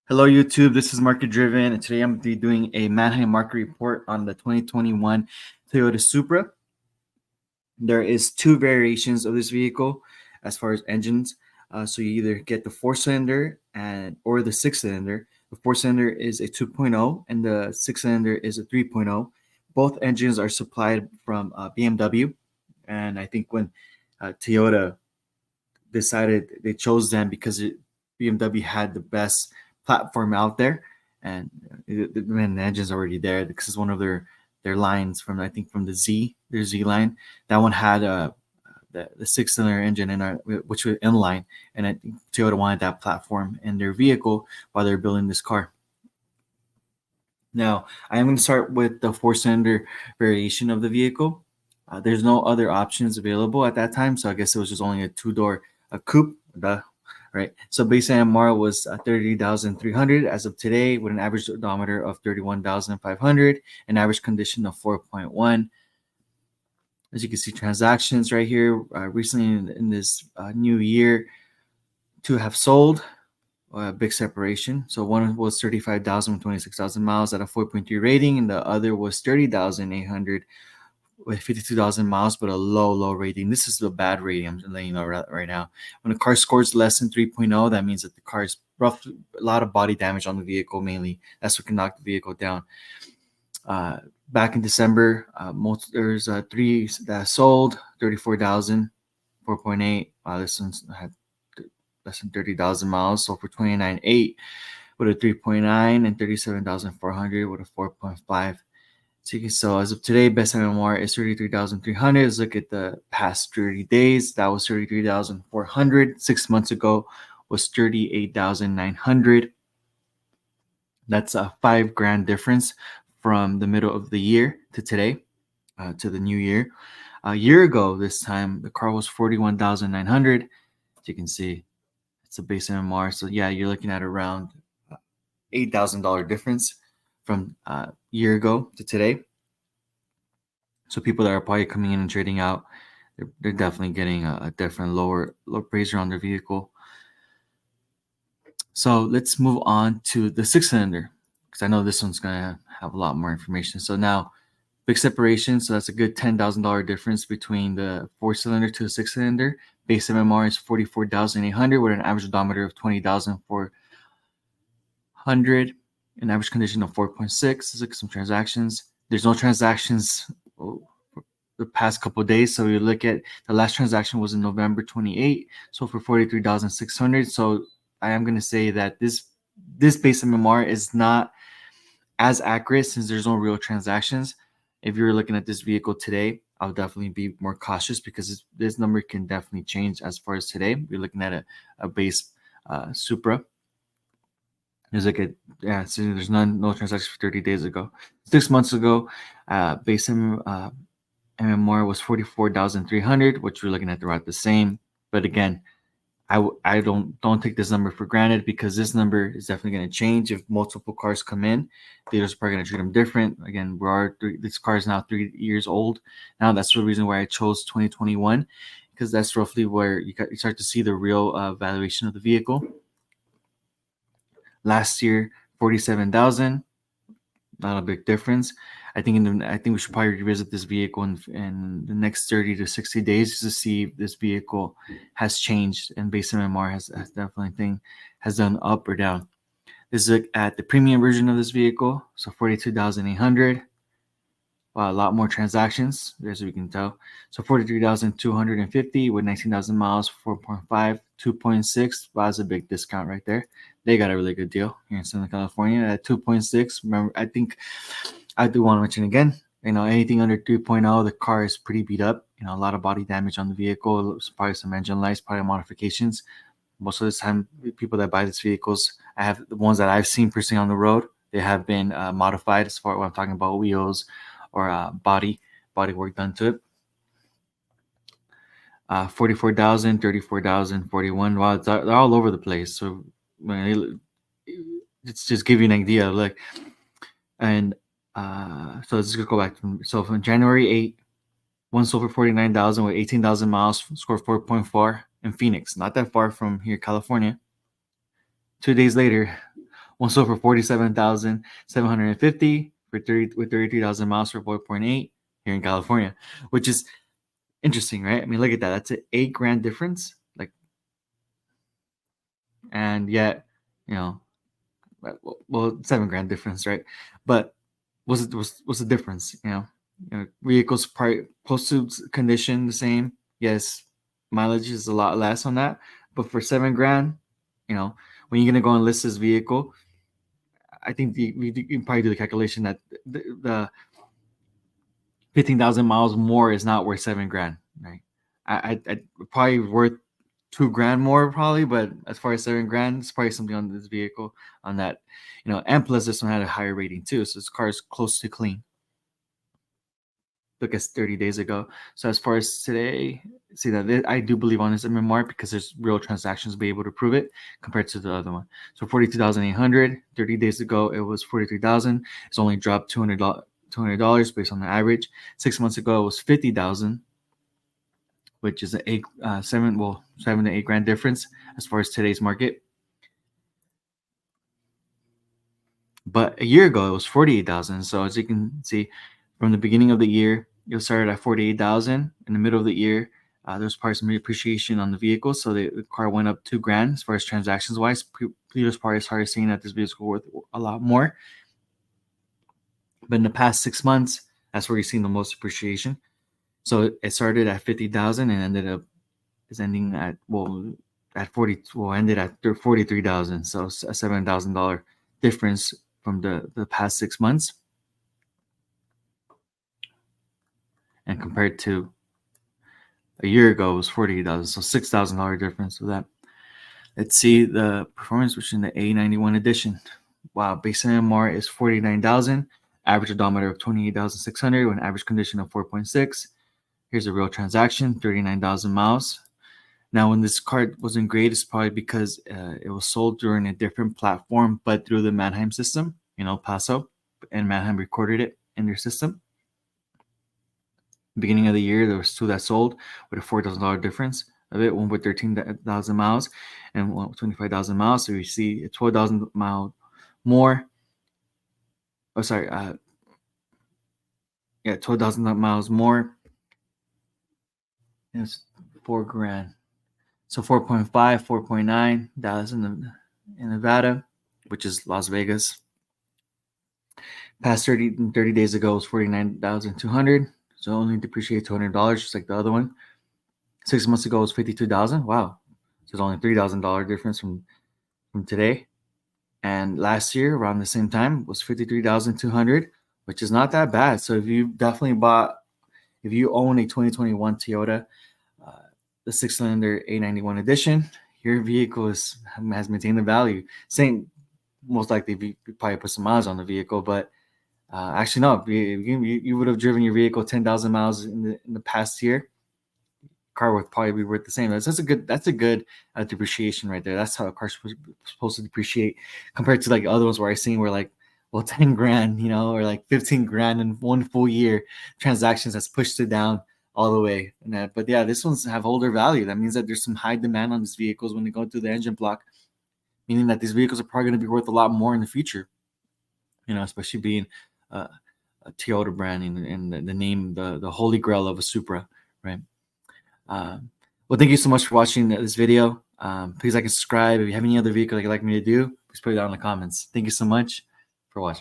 Hello, YouTube. This is Market Driven, and today I'm going to be doing a Manheim market report on the 2021 Toyota Supra. There is two variations of this vehicle as far as engines. So you either get the 4-cylinder or the 6-cylinder. The 4-cylinder is a 2.0 and the 6-cylinder is a 3.0. Both engines are supplied from BMW, and I think when Toyota decided they chose them because BMW had the best platform out there, and the engine's already there because it's one of their lines from, I think, from their Z line. That one had the 6-cylinder engine which was inline, and I think Toyota wanted that platform in their vehicle while they're building this car. Now, I am going to start with the 4-cylinder variation of the vehicle. There's no other options available at that time, so I guess it was just only a two-door coupe. Right. So base MMR was 30,300 as of today, with an average odometer of 31,500, an average condition of 4.1. As you can see, transactions right here recently in this new year, two have sold. Big separation. So one was 35,000 with 26,000 miles at a 4.3 rating, and the other was 30,800 with 52,000 miles, but a low rating. This is the bad rating. I'm letting you know right now. When a car scores less than 3.0, that means that the car is roughly a lot of body damage on the vehicle. Mainly, that's what can knock the vehicle down. Back in December, there's three that sold, 34,000, 4.8. This one's had less than 30,000 miles, so for 29.8 with a 3.9, and 37,400 with a 4.5. So as of today, best MMR is 33,300. Let's look at the past 30 days. That was 33,400. 6 months ago was 38,900. That's a $5,000 difference from the middle of the year to today, to the new year. A year ago, this time, the car was 41,900. As you can see, it's a base MMR. So yeah, you're looking at around $8,000 difference from a year ago to today. So people that are probably coming in and trading out, they're definitely getting a different lower appraiser on their vehicle. So let's move on to the 6-cylinder, because I know this one's going to have a lot more information. So now, big separation. So that's a good $10,000 difference between the 4-cylinder to the 6-cylinder. Base MMR is 44,800 with an average odometer of 20,400, an average condition of 4.6. Let's look at some transactions. There's no transactions the past couple of days. So you look at the last transaction was in November 28, so for 43,600. So I am going to say that this base MMR is not as accurate since there's no real transactions. If you're looking at this vehicle today, I'll definitely be more cautious because this number can definitely change as far as today. We're looking at a base Supra. There's so there's no transactions for 30 days ago. 6 months ago, base MMR was 44,300, which we're looking at throughout the same. But again, I don't take this number for granted, because this number is definitely going to change if multiple cars come in. Dealers are probably going to treat them different. Again, this car is now 3 years old. Now that's the reason why I chose 2021, because that's roughly where you start to see the real valuation of the vehicle. Last year, 47,000. Not a big difference. I think we should probably revisit this vehicle in the next 30 to 60 days to see if this vehicle has changed, and base MMR has definitely has done up or down. Let's look at the premium version of this vehicle. So 42,800. Wow, a lot more transactions, as we can tell. So 43,250 with 19,000 miles, 4.5, 2.6. Wow, that's a big discount right there. They got a really good deal here in Southern California at 2.6. Remember, I think I do want to mention again, anything under 3.0, the car is pretty beat up. A lot of body damage on the vehicle, probably some engine lights, probably modifications. Most of the time, people that buy these vehicles, I have the ones that I've seen personally on the road, they have been modified as far as what I'm talking about, wheels or body work done to it. 44,000, 34,000, 41. Wow, they're all over the place. So it's just give you an idea. Look, and so let's just go back. From January 8, one sold for 49,000 with 18,000 miles, scored 4.4 in Phoenix, not that far from here, California. 2 days later, One sold for 47,750 for 33,000 miles for 4.8 here in California, which is interesting, right? I mean, look at that. That's an $8,000 difference. Like, and yet, you know, well, $7,000 difference, right? But what's the difference? Vehicles probably close to condition the same. Yes, mileage is a lot less on that, but for $7,000, when you're gonna go and list this vehicle, I think you can probably do the calculation that the 15,000 miles more is not worth $7,000, right? I probably worth $2,000 more probably, but as far as $7,000, it's probably something on this vehicle on that, and plus this one had a higher rating too, so this car is close to clean. Look at 30 days ago. So as far as today, see that I do believe on this MMR because there's real transactions to be able to prove it compared to the other one. So 42,800. 30 days ago it was 43,000. It's only dropped $200 based on the average. 6 months ago it was 50,000, which is a 7 to 8 grand difference as far as today's market. But a year ago it was 48,000. So as you can see, from the beginning of the year, it started at 48,000. In the middle of the year, there was probably some appreciation on the vehicle, so the car went up $2,000 as far as transactions wise. People probably started seeing that this vehicle worth a lot more. But in the past 6 months, that's where you're seeing the most appreciation. So it started at 50,000 and ended up ending at ended at 43,000. So a $7,000 difference from the past 6 months. And compared to a year ago, it was 48,000, so $6,000 difference with that. Let's see the performance, which in the A91 edition. Wow, base MMR is 49,000, average odometer of 28,600 with an average condition of 4.6. Here's a real transaction, 39,000 miles. Now, when this car wasn't great, it's probably because it was sold during a different platform, but through the Manheim system, Paso, and Manheim recorded it in their system. Beginning of the year, there was two that sold with a $4,000 difference of it, one with 13,000 miles and one with 25,000 miles. So you see a 12,000 mile more. Oh, sorry. 12,000 miles more. It's $4,000. So 4.5, 4.9. Dallas in Nevada, which is Las Vegas. Past 30 days ago was 49,200. So only depreciate $200, just like the other one. 6 months ago was 52,000. Wow. So there's only $3,000 difference from today. And last year, around the same time, was 53,200, which is not that bad. So if you own a 2021 Toyota, the 6-cylinder A91 edition, your vehicle has maintained the value. Same, most likely, you probably put some miles on the vehicle, but actually, no. You would have driven your vehicle 10,000 miles in the past year. Car would probably be worth the same. That's a good depreciation right there. That's how a car's supposed to depreciate compared to like other ones where I seen where like, well, $10,000, or like $15,000 in one full year transactions has pushed it down all the way. But yeah, this one's have older value. That means that there's some high demand on these vehicles when they go through the engine block, meaning that these vehicles are probably going to be worth a lot more in the future. Especially being a Toyota brand and the name, the holy grail of a Supra, right? Well, thank you so much for watching this video. Please like and subscribe. If you have any other vehicle that you'd like me to do, please put it down in the comments. Thank you so much for watching.